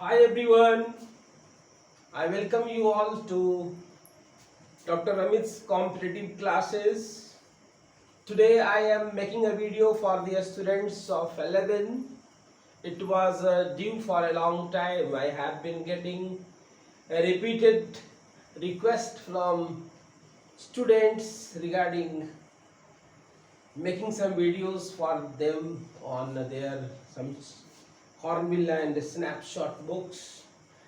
Hi everyone, I welcome you all to Dr. Amit's competitive classes. Today I am making a video for the students of 11. It was due for a long time. I have been getting a repeated request from students regarding making some videos for them on their some hornbill and snapshot books.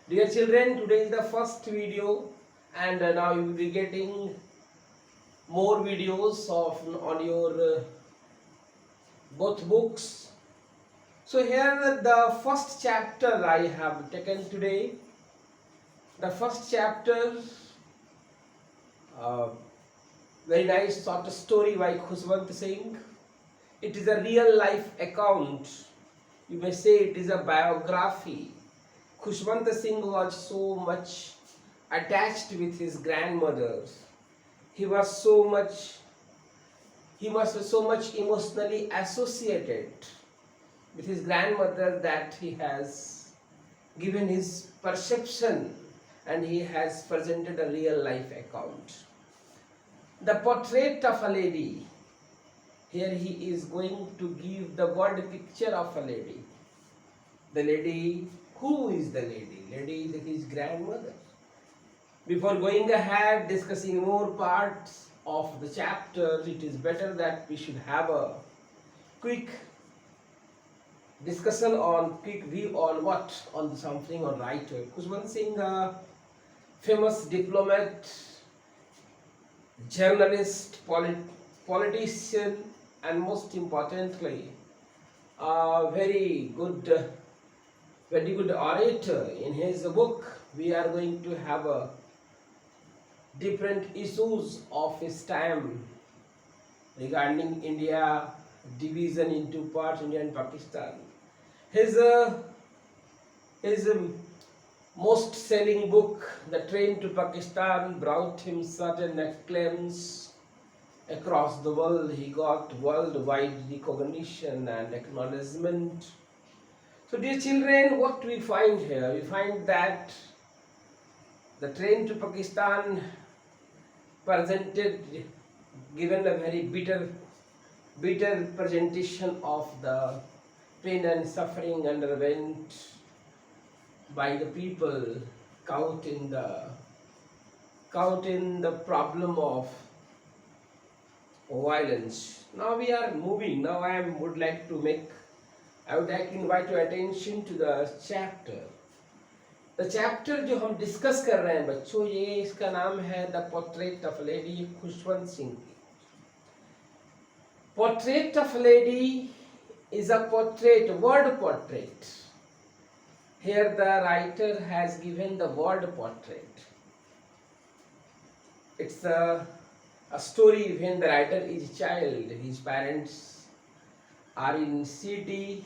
Dear children, today is the first video and now you will be getting more videos of on your both books. So here the first chapter I have taken today. The first chapter, uh, very nice short story by Khushwant Singh. It is a real life account. You may say it is a biography. Khushwant Singh was so much attached with his grandmother. He was so much emotionally associated with his grandmother that he has given his perception and he has presented a real life account. The portrait of a lady. Here he is going to give the word picture of a lady. The lady, who is the lady? Lady is his grandmother. Before going ahead discussing more parts of the chapter, it is better that we should have a quick discussion on, quick view on what, on something on writer. Khushwant Singh, a famous diplomat, journalist, politician, and most importantly, a very good orator. In his book, we are going to have a different issues of his time regarding India division into parts, India and Pakistan. His most selling book, The Train to Pakistan, brought him certain acclaims across the world. He got worldwide recognition and acknowledgement. So dear children, what we find here? We find that The Train to Pakistan given a very bitter presentation of the pain and suffering underwent by the people caught in the problem of violence. Now we are moving. Now would like to invite your attention to the chapter. The chapter जो हम discuss कर रहे हैं बच्चों, ये इसका नाम है the portrait of lady, Khushwant Singh की. Portrait of lady is a portrait, word portrait. Here the writer has given the word portrait. It's a story when the writer is a child. His parents are in city.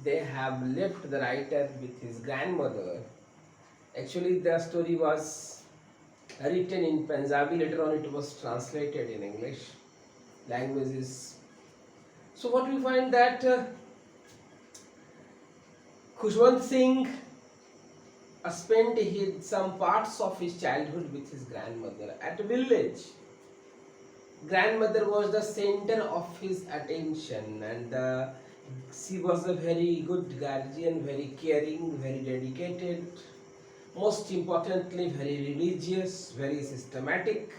They have left the writer with his grandmother. Actually, the story was written in Punjabi. Later on, it was translated in English languages. So, what we find that Khushwant Singh spent some parts of his childhood with his grandmother at a village. Grandmother was the center of his attention, and she was a very good guardian, very caring, very dedicated. Most importantly, very religious, very systematic.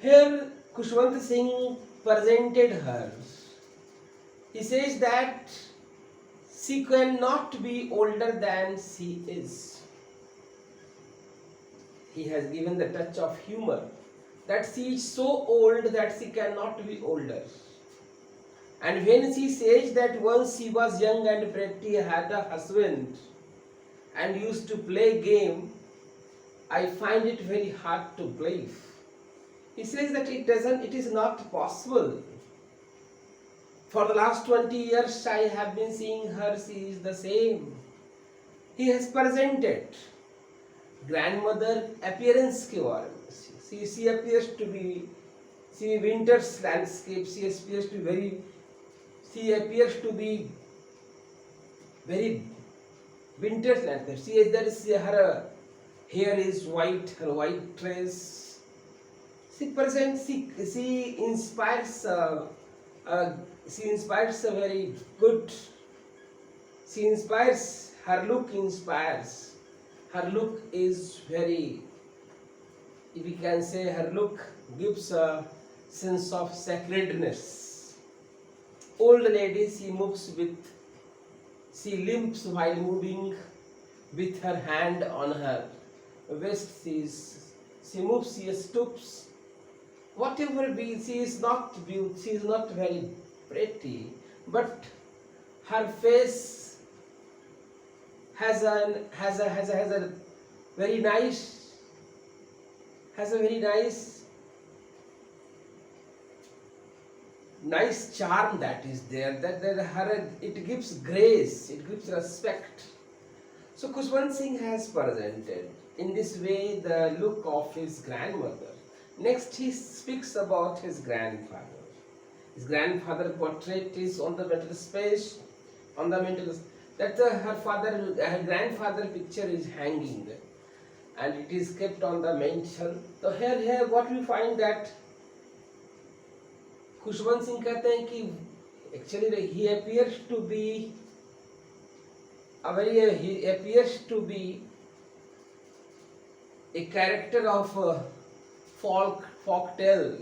Here, Khushwant Singh presented her. He says that she cannot be older than she is. He has given the touch of humor that she is so old that she cannot be older. And when she says that once she was young and pretty, had a husband, and used to play game, I find it very hard to believe. He says that it is not possible. For the last 20 years I have been seeing her, she is the same. He has presented grandmother appearance के बारे में. She appears to be, she winter's landscape, she appears to be very winter landscape. See, there is her hair is white, her white dress. She inspires. Uh, she inspires a very good. She inspires. Her look inspires. Her look is very, if we can say, her look gives a sense of sacredness. Old lady, she limps while moving with her hand on her waist. She moves, she stoops. Whatever be, she is not beautiful, she is not very pretty, but her face has a very nice, has a very nice charm that is there. That her, it gives grace, it gives respect. So Kushwant Singh has presented in this way the look of his grandmother. Next he speaks about his grandfather. His grandfather portrait is on the mental space, on the mental, that her grandfather picture is hanging and it is kept on the mantle. So here what we find that Khushwant Singh कहते हैं कि actually he appears to be a character of a folk tale.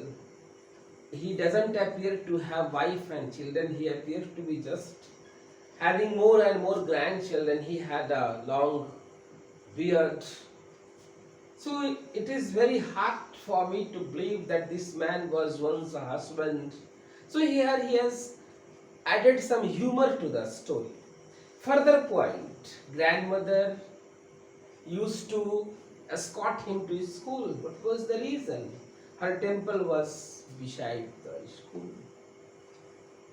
He doesn't appear to have wife and children. He appears to be just having more and more grandchildren. He had a long beard. So it is very hard for me to believe that this man was once a husband. So here he has added some humor to the story. Further point, grandmother used to escort him to school. What was the reason? Her temple was beside the school.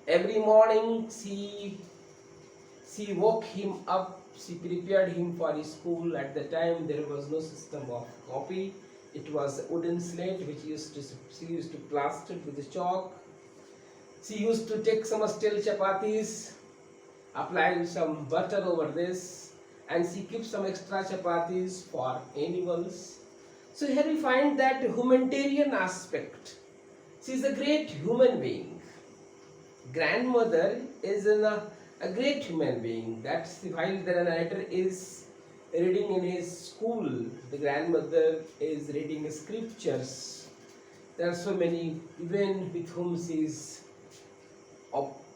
Every morning she woke him up, she prepared him for his school. At the time there was no system of copy. It was a wooden slate which she used to plaster with a chalk. She used to take some stale chapatis, apply some butter over this, and she keeps some extra chapatis for animals. So here we find that humanitarian aspect. She is a great human being. Grandmother is a great human being. That's while the narrator is reading in his school, the grandmother is reading scriptures. There are so many, even with whom she is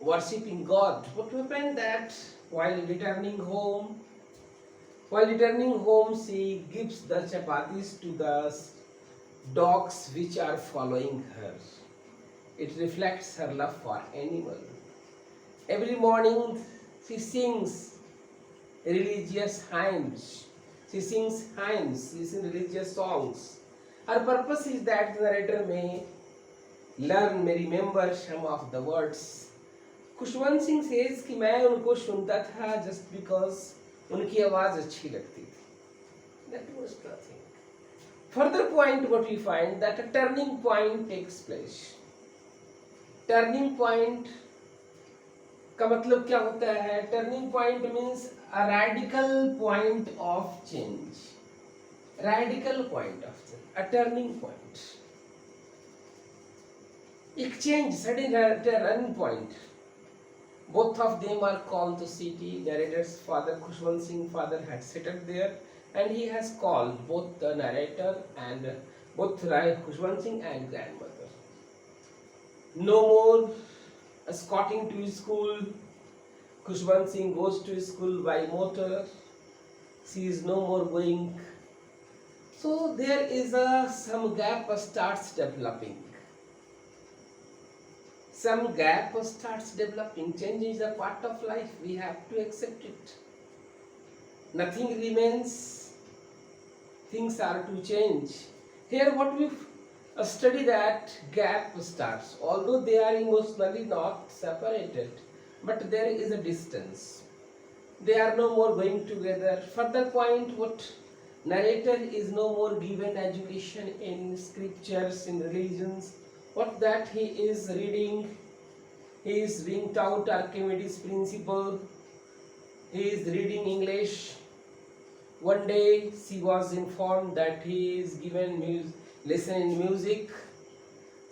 worshipping God. What happened that while returning home, she gives the chapatis to the dogs which are following her. It reflects her love for animal. Every morning she sings religious hymns. She sings religious songs. Her purpose is that the narrator may remember some of the words. Khushwant Singh says कि मैं उनको सुनता था just because उनकी आवाज अच्छी लगती थी. That was the thing. Further point, what we find that a turning point takes place. Turning point का मतलब क्या होता है? Turning point means a radical point of change. Radical point of change. A turning point. एक change, sudden turning point. Both of them are called to city. Narrator's father, Khushwant Singh father, had settled there, and he has called both the narrator and both Khushwant Singh and grandmother. No more escorting to school. Khushwant Singh goes to school by motor. She is no more going. So there is some gap starts developing. Some gap starts developing. Change is a part of life. We have to accept it. Nothing remains. Things are to change. Here what we study that gap starts. Although they are emotionally not separated, but there is a distance. They are no more going together. Further point, what narrator is no more given education in scriptures, in religions. What that he is reading, he is being taught Archimedes principle, he is reading English, One day she was informed that he is given lesson in music.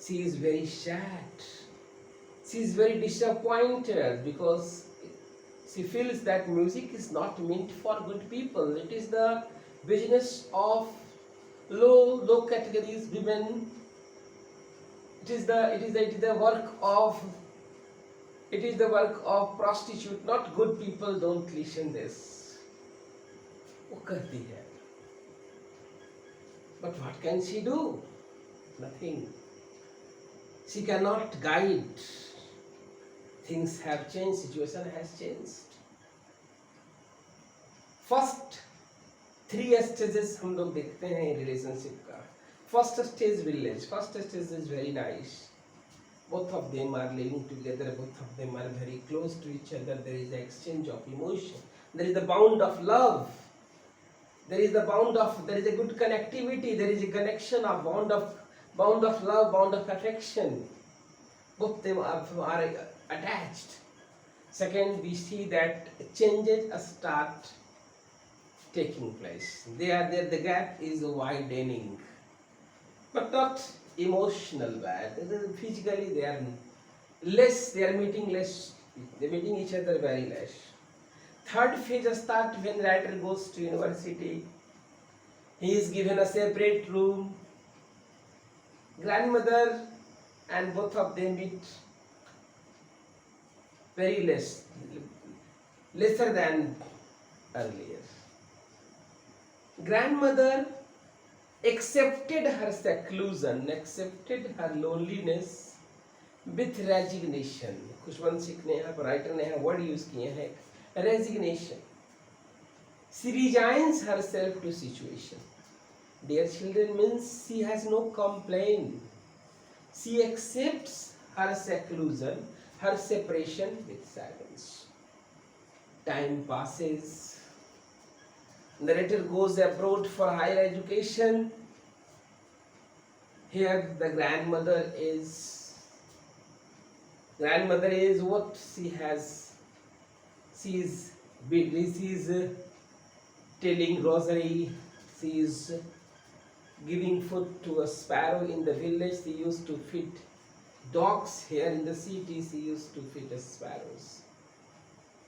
She is very sad. She is very disappointed because she feels that music is not meant for good people. It is the business of low categories women. It is the work of prostitute, not good people. Don't listen this. वो करती है. But what can she do? Nothing. She cannot guide. Things have changed, situation has changed. First 3 stages हम लोग देखते हैं relationship का. First stage village. First stage is very nice. Both of them are living together. Both of them are very close to each other. There is an exchange of emotion. There is the bond of love. There is a good connectivity. There is a connection of bond of love, bond of affection. Both them are attached. Second, we see that changes start taking place. The gap is widening, but not emotional bad. Physically, they are less. They are meeting less. They are meeting each other very less. Third phase starts when writer goes to university. He is given a separate room. Grandmother and both of them meet very lesser than earlier. Grandmother accepted her seclusion, accepted her loneliness with resignation. Khushwant Sikh ने यहाँ पर writer ने यहाँ word use किए हैं resignation. She resigns herself to situation. Dear children, means she has no complaint. She accepts her seclusion, her separation with silence. Time passes. Narrator goes abroad for higher education. Here the grandmother is what she has. She is telling rosary. She is giving food to a sparrow in the village. She used to feed dogs. Here in the city, she used to feed sparrows.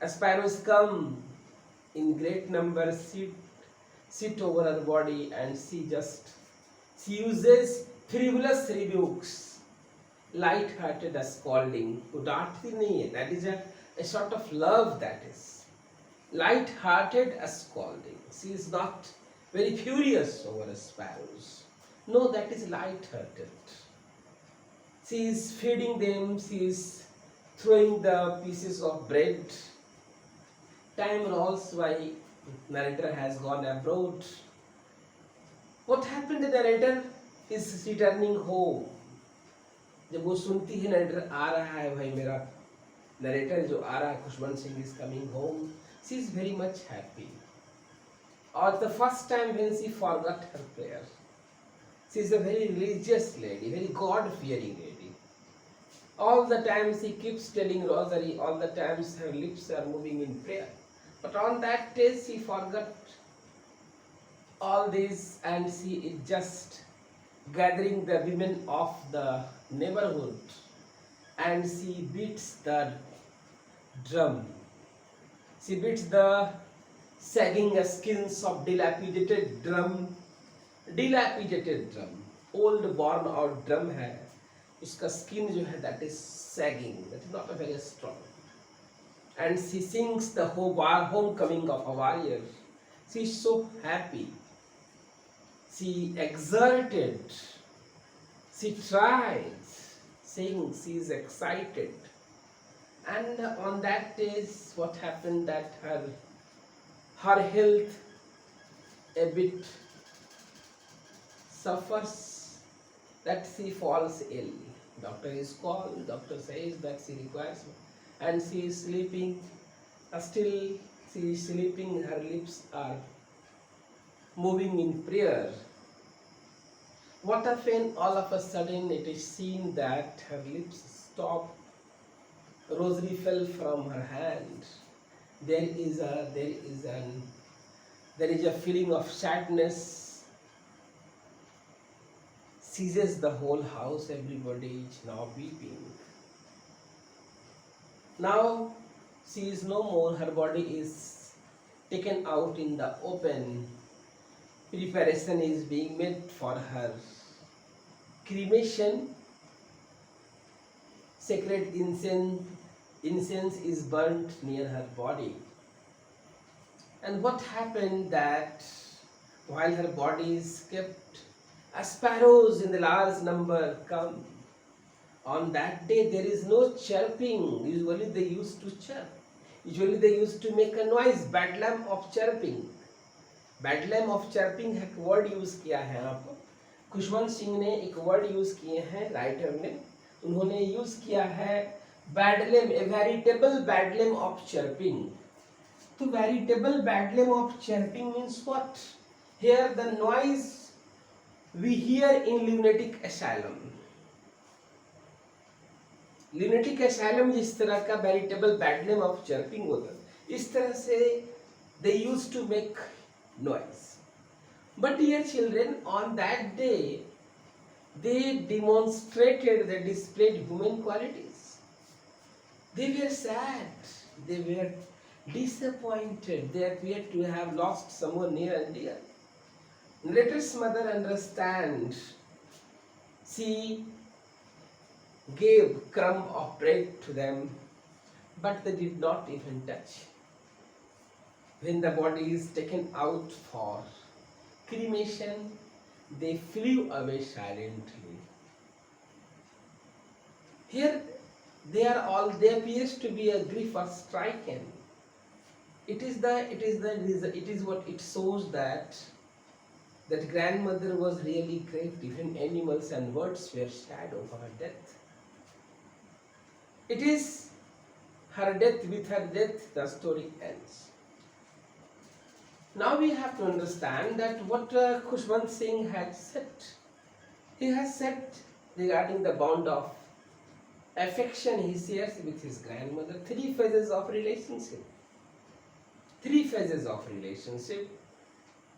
Sparrows come in great numbers, sit over her body, and she uses frivolous rebukes, light-hearted scolding. वो डांटती नहीं है. That is a sort of love. That is light-hearted scolding. She is not very furious over sparrows. No, that is light-hearted. She is feeding them. She is throwing the pieces of bread. Time rolls by. Narrator has gone abroad. What happened to the narrator is returning home. जब वो सुनती है narrator आ रहा है, भाई मेरा narrator जो आ रहा है, Khushwant Singh is coming home. She is very much happy. Or the first time when she forgot her prayer. She is a very religious lady, very God-fearing lady. All the time she keeps telling rosary. All the times her lips are moving in prayer. But on that day she forgot all this, and she is just gathering the women of the neighborhood, and she beats the drum. She beats the sagging skins of dilapidated drum. Old worn out drum है, उसका skin जो है that is sagging, that is not a very strong. And she sings the homecoming of a warrior. She is so happy. She exerted. She tries. Sings. She is excited. And on that day, what happened that her health a bit suffers, that she falls ill. Doctor is called. Doctor says that she requires. And she is sleeping. Still she is sleeping. Her lips are moving in prayer. What happened? All of a sudden it is seen that her lips stop. Rosary fell from her hand. There is an There is a feeling of sadness seizes the whole house. Everybody is now weeping. Now she is no more. Her body is taken out in the open. Preparation is being made for her cremation. Sacred incense is burnt near her body. And what happened that while her body is kept, sparrows in the large number come. On that day there is no chirping. Usually they used to chirp. Usually they used to make a noise, bedlam of chirping. Bedlam of chirping एक word use किया है यहाँ पर. खुशवंत सिंह ने एक word use किए हैं, writer ने. उन्होंने यूज किया है bedlam, a veritable bedlam of chirping. तो veritable bedlam of chirping means what? Here the noise we hear in lunatic asylum. Lunatic asylum जिस तरह का वेरिटेबल बैडलैम ऑफ चर्पिंग होता है, इस तरह से they use to make noise. But dear children, on that day they demonstrated, they displayed human qualities. They were sad, they were disappointed, they appeared to have lost someone near and dear. Narrator's mother understand. She gave crumb of bread to them, but they did not even touch. When the body is taken out for cremation, they flew away silently. Here they are all, there appears to be a grief or stricken. It is what it shows that grandmother was really grieved. Even animals and birds were sad over her death. It is her death, with her death the story ends. Now we have to understand that what Khushwant Singh has said. He has said regarding the bond of affection he shares with his grandmother. Three phases of relationship.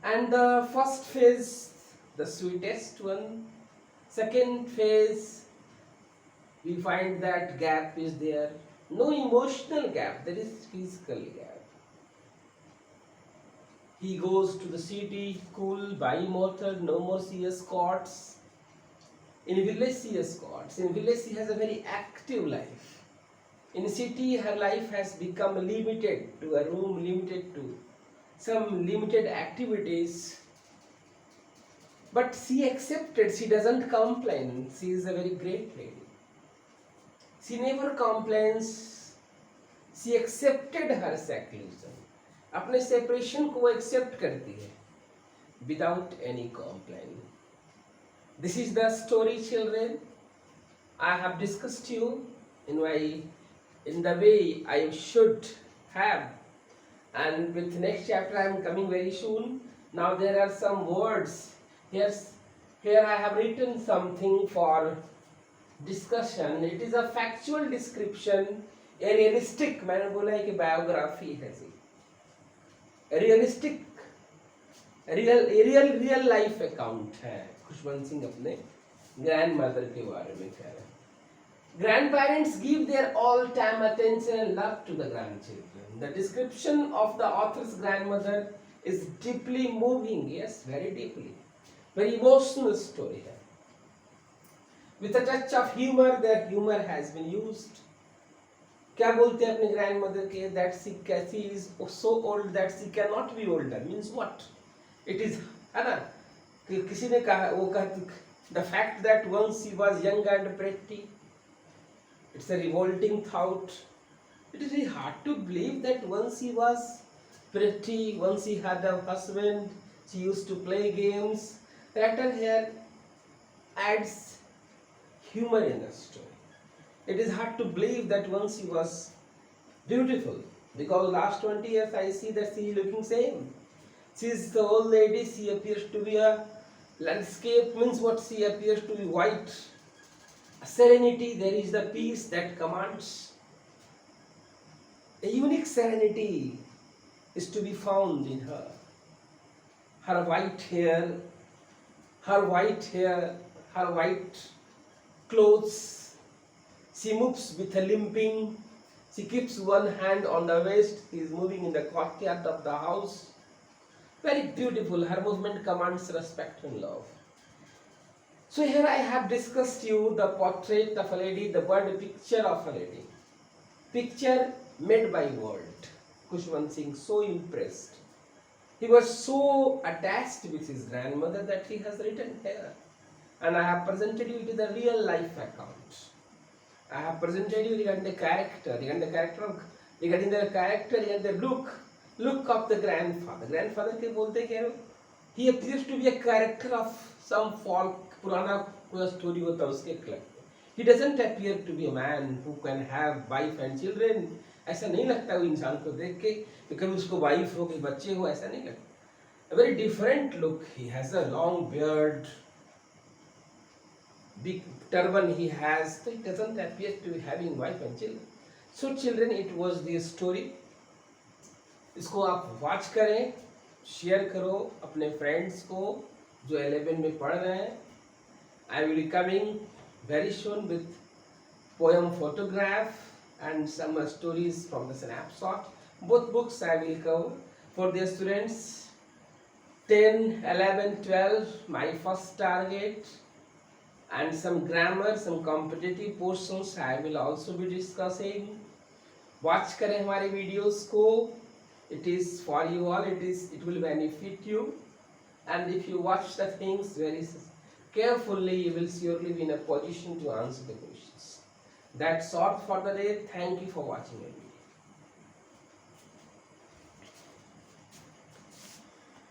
And the first phase, the sweetest one. Second phase, we find that gap is there. No emotional gap, there is physical gap. He goes to the city, cool, by motor, no more see escorts. In village she escorts. In village she has a very active life. In city her life has become limited to a room, limited to some limited activities. But she accepted, she doesn't complain. She is a very great lady. She never complains. She accepted her seclusion. अपने separation को accept करती है without any complain. This is the story children. I have discussed you in the way I should have, and with next chapter I am coming very soon. Now there are some words here I have written something for discussion. It is a factual description, a realistic, मैंने बोला है कि biography है जी, realistic real life account है. खुशवंत सिंह अपने grandmother के बारे में कह रहे हैं. Grandparents give their all time attention and love to the grandchildren. The description of the author's grandmother is deeply moving. Yes, very deeply, very emotional story है. With a touch of humour, there humour has been used. क्या बोलते हैं अपने grandmother के? That she is so old that she cannot be older. Means what? It is, है ना, कि किसी ने कहा, वो कहती the fact that once she was young and pretty. It's a revolting thought. It is very hard to believe that once she was pretty, once she had a husband, she used to play games. Writer here adds humor in the story. It is hard to believe that once she was beautiful, because last 20 years I see that she is looking same. She is the old lady. She appears to be a landscape. Means what? She appears to be white. A serenity. There is the peace that commands. A unique serenity is to be found in her. her white hair, her white hair, her white clothes. She moves with a limping. She keeps one hand on the waist. She is moving in the courtyard of the house. Very beautiful. Her movement commands respect and love. So here I have discussed you the portrait of a lady, the word picture of a lady. Picture made by word. Kushwant Singh so impressed. He was so attached with his grandmother that he has written here. And I have presented you to the real life account. I have presented you regarding the character, regarding the look of the grandfather. Grandfather के बोलते क्या हो? He appears to be a character of some folk, पुराना कोई story होता है उसके club. He doesn't appear to be a man who can have wife and children. ऐसा नहीं लगता वो इंसान को देख के कि कभी उसको वाइफ हो, कभी बच्चे हो, ऐसा नहीं लगता. A very different look. He has a long beard, big turban he has, so it doesn't appear to be having wife and children. So children, it was the story. इसको आप watch करें, share करो अपने friends को जो 11 में पढ़ रहे हैं. I will be coming very soon with poem photograph and some stories from the snapshot. Both books I will cover for the students 10, 11, 12, my first target, and some grammar, some competitive portions I will also be discussing. Watch करें हमारे videos को. It is for you all. It will benefit you. And if you watch the things very carefully, you will surely be in a position to answer the questions. That's all for the day. Thank you for watching it.